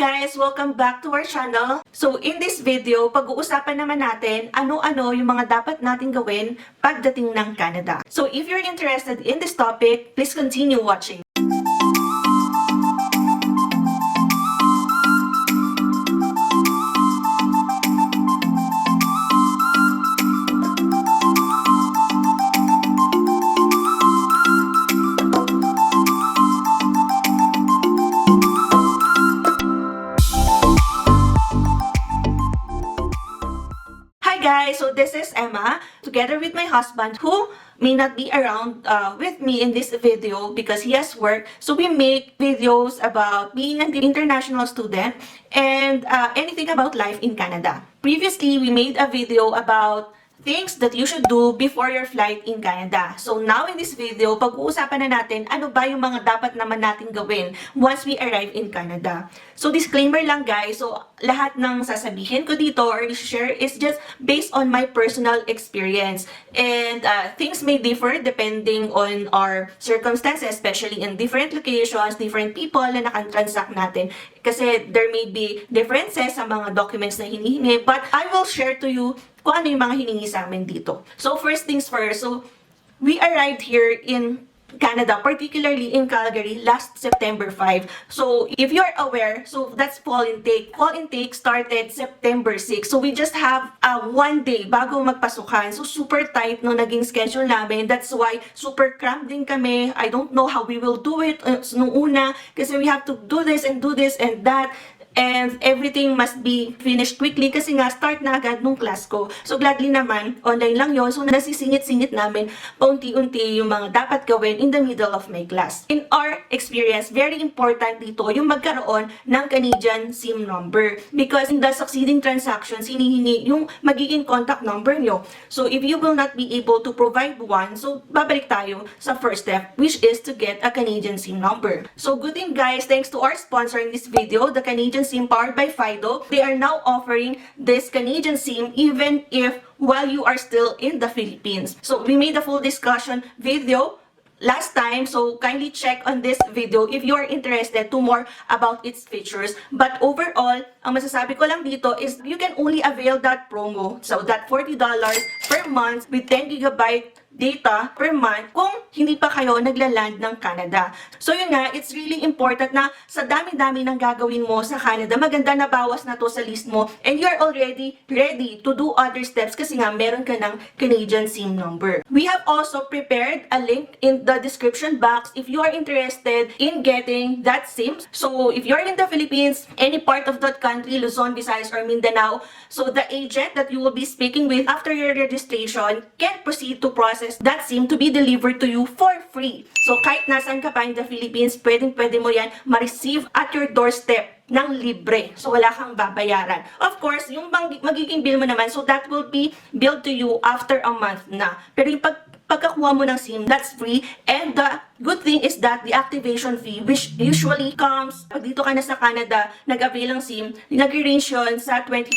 guys! Welcome back to our channel. So in this video, pag-uusapan naman natin ano-ano yung mga dapat natin gawin pagdating ng Canada. So if you're interested in this topic, please continue watching. Guys, so this is Emma together with my husband who may not be around with me in this video because he has work. So we make videos about being an international student and anything about life in Canada. Previously, we made a video about things that you should do before your flight in Canada. So now in this video, pag-uusapan na natin ano ba yung mga dapat naman natin gawin once we arrive in Canada. So disclaimer lang guys, so lahat ng sasabihin ko dito or share is just based on my personal experience. And things may differ depending on our circumstances, especially in different locations, different people na nakatransact natin. Kasi there may be differences sa mga documents na hinihingi, but I will share to you kung ano yung mga hiningi sa amin dito. So first things first, so we arrived here in Canada, particularly in Calgary, last September 5. So if you're aware, so that's fall intake. Fall intake started September 6. So we just have one day bago magpasukan. So super tight no naging schedule namin. That's why super cramped din kami. I don't know how we will do it nung una kasi we have to do this and that. And everything must be finished quickly kasi nga start na agad nung class ko. So gladly naman, online lang yon. So nasisingit-singit namin paunti-unti yung mga dapat gawin in the middle of my class. In our experience, very important dito yung magkaroon ng Canadian SIM number. Because in the succeeding transactions, hinihingi yung magiging contact number nyo. So if you will not be able to provide one, so babalik tayo sa first step, which is to get a Canadian SIM number. So good thing guys, thanks to our sponsor in this video, the Canadian SIM powered by Fido. They are now offering this Canadian SIM even if while you are still in the Philippines. So we made a full discussion video last time, so kindly check on this video if you are interested to more about its features. But overall, ang masasabi ko lang dito is you can only avail that promo, so that $40 per month with 10 GB data per month kung hindi pa kayo naglaland ng Canada. So yun nga, it's really important na sa dami-dami ng gagawin mo sa Canada, maganda na bawas na to sa list mo and you're already ready to do other steps kasi nga meron ka ng Canadian SIM number. We have also prepared a link in the description box if you are interested in getting that SIM. So if you're in the Philippines, any part of that country, Luzon, Visayas, or Mindanao, so the agent that you will be speaking with after your registration can proceed to process that SIM to be delivered to you for free. So kahit nasan ka pa in the Philippines, pwede mo yan ma-receive at your doorstep ng libre. So wala kang babayaran. Of course, yung magiging bill mo naman, so that will be billed to you after a month na. Pero yung pagkakuha mo ng SIM, that's free. And the good thing is that the activation fee, which usually comes, pag dito ka na sa Canada, nag-avail ng SIM, nag-range yun sa $25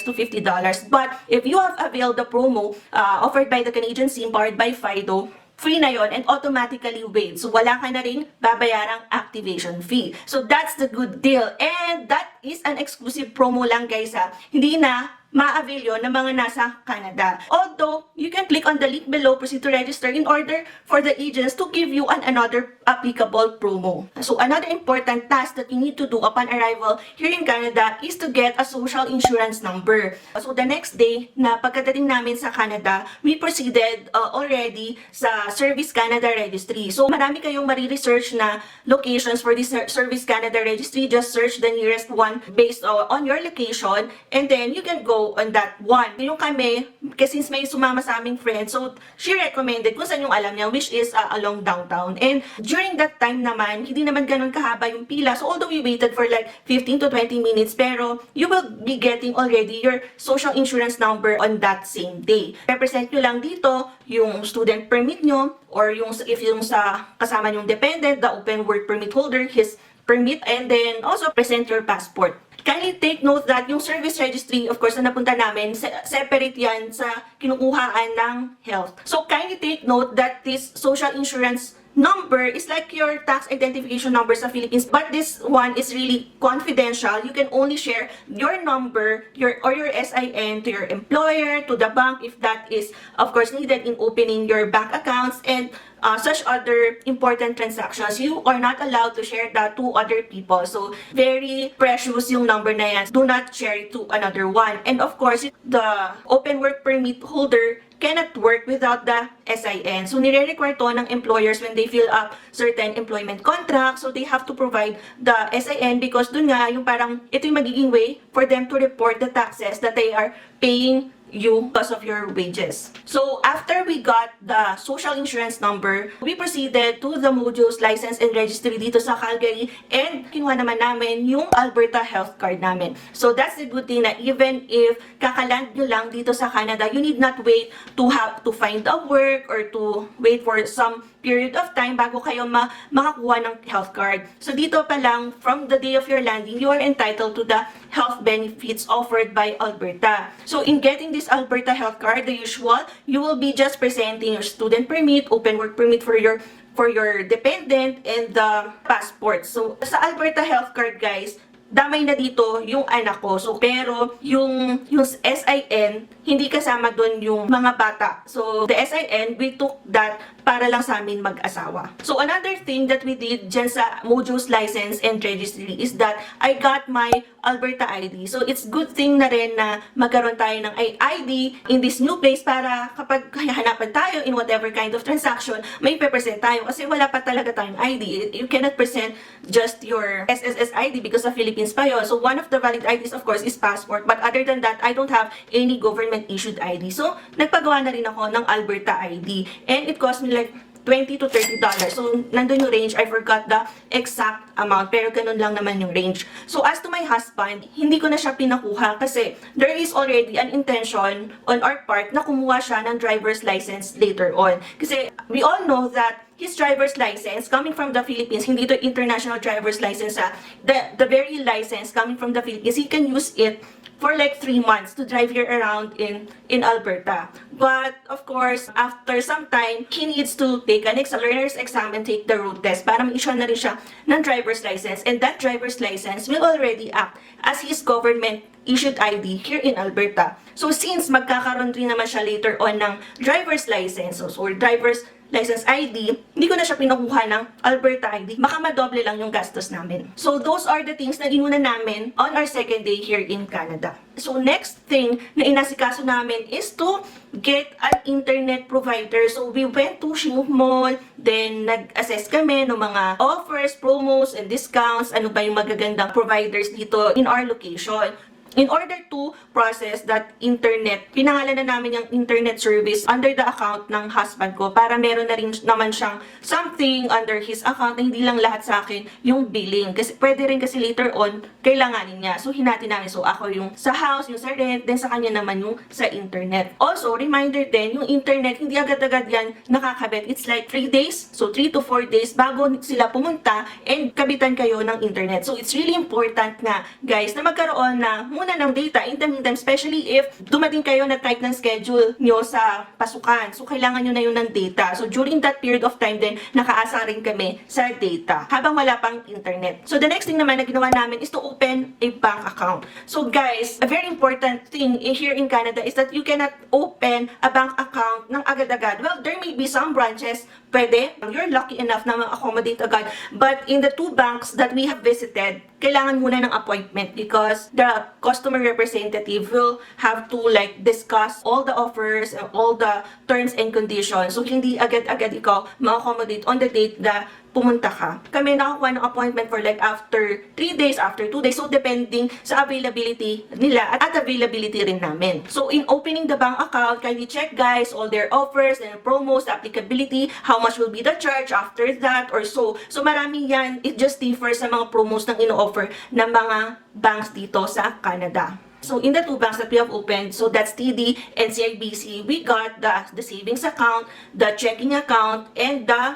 to $50. But if you have availed the promo offered by the Canadian SIM powered by Fido, free na yon and automatically waived. So wala ka na rin babayarang activation fee. So that's the good deal. And that is an exclusive promo lang guys ha. Hindi na ma-avail yun ng mga nasa Canada. Although, you can click on the link below, proceed to register in order for the agents to give you another applicable promo. So, another important task that you need to do upon arrival here in Canada is to get a social insurance number. So, the next day na pagkadating namin sa Canada, we proceeded already sa Service Canada Registry. So, marami kayong mariresearch na locations for this Service Canada Registry. Just search the nearest one based on your location and then you can go on that one. Yung kami, kasi since may sumama sa aming friend, so she recommended kung saan yung alam niya, which is along downtown. And during that time naman, hindi naman ganun kahaba yung pila. So although we waited for like 15 to 20 minutes, pero you will be getting already your social insurance number on that same day. Represent nyo lang dito yung student permit nyo, or yung if yung sa kasama yung dependent, the open work permit holder, his permit, and then also present your passport. Kindly take note that yung service registry, of course, na napunta namin, separate yan sa kinukuhaan ng health. So kindly take note that this social insurance number is like your tax identification number sa Philippines, but this one is really confidential. You can only share your number, your SIN to your employer, to the bank if that is of course needed in opening your bank accounts, and such other important transactions. You are not allowed to share that to other people. So very precious yung number na yan. Do not share it to another one. And of course, the open work permit holder cannot work without the SIN. So, nire-require to ng employers when they fill up certain employment contracts. So, they have to provide the SIN because dun nga, yung parang, ito yung magiging way for them to report the taxes that they are paying you because of your wages. So, after we got the social insurance number, we proceeded to the modules license and registry dito sa Calgary, and kinuha naman namin yung Alberta health card namin. So, that's the good thing na even if kakaland nyo lang dito sa Canada, you need not wait to have to find a work or to wait for some period of time bago kayo makakuha ng health card. So, dito pa lang, from the day of your landing, you are entitled to the health benefits offered by Alberta. So, in getting this Alberta health card, the usual, you will be just presenting your student permit, open work permit for your dependent, and the passport. So, sa Alberta health card, guys, damay na dito yung anak ko. So, pero yung SIN, hindi kasama doon yung mga bata. So, the SIN, we took that para lang sa amin mag-asawa. So, another thing that we did dyan sa modules license and registry is that I got my Alberta ID. So, it's good thing na rin na magkaroon tayo ng ID in this new place para kapag hanapan tayo in whatever kind of transaction, may pe-present tayo. Kasi wala pa talaga tayong ID. You cannot present just your SSS ID because sa Philippines pa yun. So, one of the valid IDs, of course, is passport. But other than that, I don't have any government-issued ID. So, nagpagawa na rin ako ng Alberta ID. And it cost me like $20 to $30. So, nandun yung range. I forgot the exact amount. Pero ganun lang naman yung range. So, as to my husband, hindi ko na siya pinakuha kasi there is already an intention on our part na kumuha siya ng driver's license later on. Kasi we all know that his driver's license coming from the Philippines, hindi ito international driver's license, the very license coming from the Philippines, he can use it for like 3 months to drive here around in Alberta. But of course, after some time, he needs to take a learner's exam and take the road test para ma-issue na rin siya ng driver's license. And that driver's license will already act as his government issued ID here in Alberta. So since magkakaroon rin naman siya later on ng driver's license, or driver's license ID, hindi ko na siya pinukuha ng Alberta ID. Baka madoble lang yung gastos namin. So, those are the things na inuna namin on our second day here in Canada. So, next thing na inasikaso namin is to get an internet provider. So, we went to Shimuk Mall, then nag-assess kami ng mga offers, promos, and discounts, ano ba yung magagandang providers dito in our location. In order to process that internet, pinangalan na namin yung internet service under the account ng husband ko para meron na rin naman siyang something under his account na hindi lang lahat sa akin yung billing. Kasi pwede rin kasi later on, kailanganin niya. So, hinati namin. So, ako yung sa house, yung sa rent, then sa kanya naman yung sa internet. Also, reminder din, yung internet, hindi agad-agad yan nakakabit. It's like 3 days, so 3 to 4 days bago sila pumunta and kabitan kayo ng internet. So, it's really important nga, guys, na magkaroon na muna ng data in the meantime, especially if dumating kayo na tight ng schedule nyo sa pasukan. So, kailangan nyo na yun ng data. So, during that period of time din, nakaasa rin kami sa data habang wala pang internet. So, the next thing naman na ginawa namin is to open a bank account. So, guys, a very important thing here in Canada is that you cannot open a bank account ng agad-agad. Well, there may be some branches pwede, you're lucky enough na ma-accommodate agad. But in the 2 banks that we have visited, kailangan muna ng appointment because the customer representative will have to like discuss all the offers, all the terms and conditions. So, hindi agad-agad ikaw ma-accommodate on the date na pumunta ka. Kami nakakuha ng appointment for like after 3 days, after 2 days. So, depending sa availability nila at availability rin namin. So, in opening the bank account, kindly check guys all their offers and promos, applicability, how much will be the charge after that or so. So, marami yan. It just differs sa mga promos ng ino-offer ng mga banks dito sa Canada. So, in the 2 banks that we have opened, so that's TD and CIBC, we got the savings account, the checking account, and the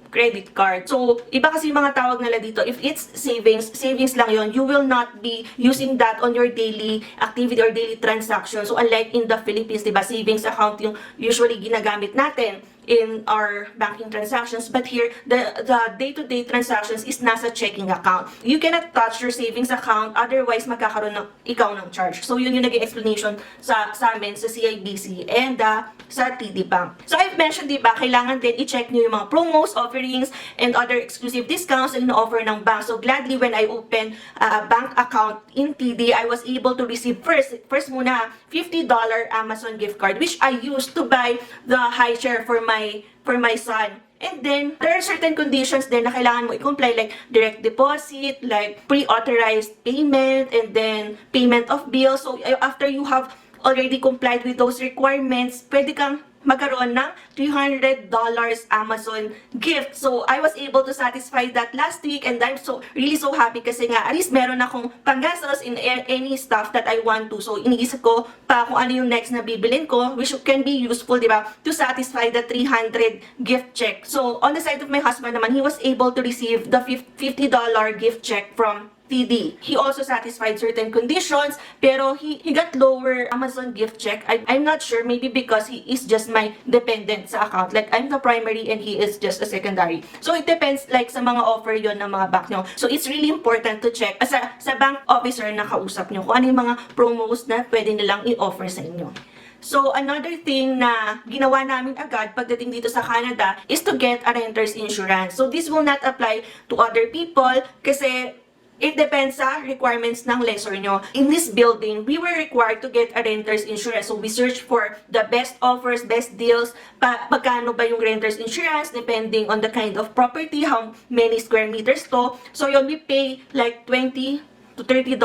credit card. So, iba kasi mga tawag nila dito. If it's savings lang yon, you will not be using that on your daily activity or daily transaction. So, unlike in the Philippines, diba, savings account yung usually ginagamit natin. in our banking transactions. But here, the day-to-day transactions is nasa checking account. You cannot touch your savings account, otherwise magkakaroon ng ikaw ng charge. So yun yung naging explanation sa amin sa CIBC and sa TD Bank. So I've mentioned, diba, kailangan din i-check nyo yung mga promos, offerings, and other exclusive discounts na ino-offer ng bank. So gladly, when I opened a bank account in TD, I was able to receive first muna $50 Amazon gift card, which I used to buy the high chair for my son. And then, there are certain conditions din na kailangan mo i-comply, like direct deposit, like pre-authorized payment, and then payment of bills. So, after you have already complied with those requirements, pwede kang magkaroon ng $300 Amazon gift. So, I was able to satisfy that last week, and I'm really so happy kasi nga, at least meron akong panggastos in any stuff that I want to. So, iniisip ko pa kung ano yung next na bibilin ko, which can be useful, di ba, to satisfy the 300 gift check. So, on the side of my husband naman, he was able to receive the $50 gift check from TD. He also satisfied certain conditions, pero he got lower Amazon gift check. I'm not sure, maybe because he is just my dependent sa account. Like, I'm the primary and he is just a secondary. So, it depends like sa mga offer yon ng mga bank nyo. So, it's really important to check sa bank officer na kausap nyo kung ano yung mga promos na pwede nilang i-offer sa inyo. So, another thing na ginawa namin agad pagdating dito sa Canada is to get a renter's insurance. So, this will not apply to other people kasi it depends sa requirements ng lessor nyo. In this building, we were required to get a renter's insurance. So, we searched for the best offers, best deals, magkano ba yung renter's insurance, depending on the kind of property, how many square meters to. So, yun, we pay like $20 to $30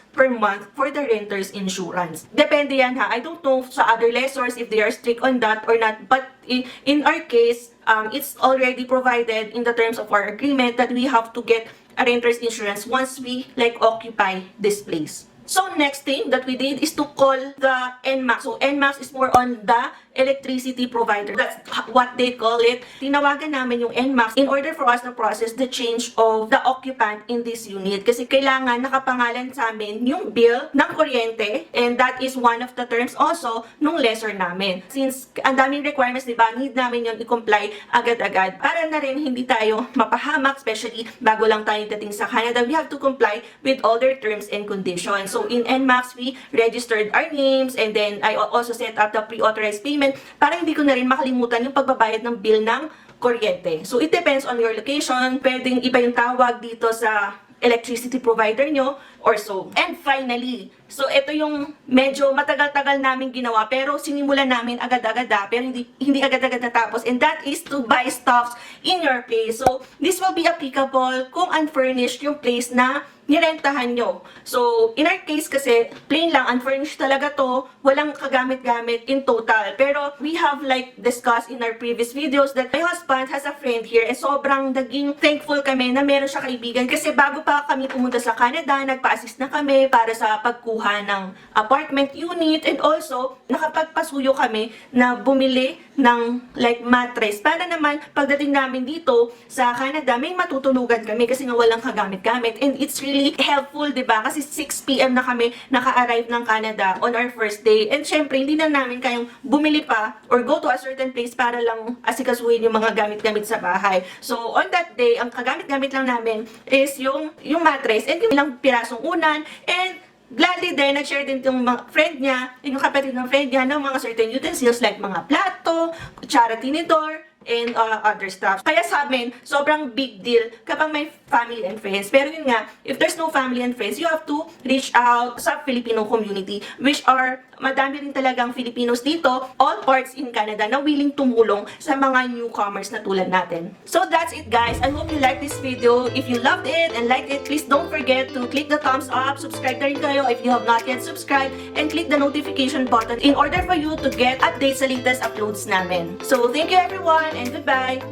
per month for the renter's insurance. Depende yan ha. I don't know sa other lessors if they are strict on that or not. But in our case, it's already provided in the terms of our agreement that we have to get a renter's insurance once we like occupy this place. So next thing that we did is to call the NMAX. So NMAX is more on the electricity provider. That's what they call it. Tinawagan namin yung NMAX in order for us to process the change of the occupant in this unit. Kasi kailangan nakapangalan sa amin yung bill ng kuryente, and that is one of the terms also nung lessor namin. Since ang daming requirements, diba, need namin yun i-comply agad-agad para na rin hindi tayo mapahamak, especially bago lang tayo dating sa Canada. We have to comply with all their terms and conditions. So in NMAX, we registered our names, and then I also set up the pre-authorized payment para hindi ko na rin makalimutan yung pagbabayad ng bill ng kuryente. So it depends on your location. Pwedeng iba yung tawag dito sa electricity provider nyo or so. And finally, so ito yung medyo matagal-tagal namin ginawa, pero sinimulan namin agad-agad, pero hindi agad-agad natapos, and that is to buy stuffs in your place. So this will be applicable kung unfurnished yung place na nirentahan nyo. So, in our case kasi, plain lang, unfurnished talaga to, walang kagamit-gamit in total. Pero, we have like discussed in our previous videos that my husband has a friend here, and sobrang naging thankful kami na meron siya kaibigan. Kasi bago pa kami pumunta sa Canada, nagpa-assist na kami para sa pagkuha ng apartment unit, and also, nakapagpasuyo kami na bumili ng like mattress. Para naman, pagdating namin dito sa Canada, may matutulugan kami kasi nga walang kagamit-gamit. And it's really helpful, diba? Kasi 6 p.m. na kami naka-arrive ng Canada on our first day. And syempre, hindi na namin kayang bumili pa or go to a certain place para lang asikasuhin yung mga gamit-gamit sa bahay. So, on that day, ang kagamit-gamit lang namin is yung mattress and yung ilang pirasong unan, and gladly din, nag-share din yung mga friend niya, yung kapatid ng friend niya, ng mga certain utensils like mga plato, kutsara, tinidor, and other stuff. Kaya sa amin, sobrang big deal kapag may family and friends. Pero yun nga, if there's no family and friends, you have to reach out sa Filipino community, which are, madami rin talagang Filipinos dito, all parts in Canada, na willing tumulong sa mga newcomers na tulad natin. So that's it, guys. I hope you like this video. If you loved it and liked it, please don't forget to click the thumbs up, subscribe na rin kayo if you have not yet subscribed, and click the notification button in order for you to get updates sa latest uploads namin. So thank you everyone, and goodbye!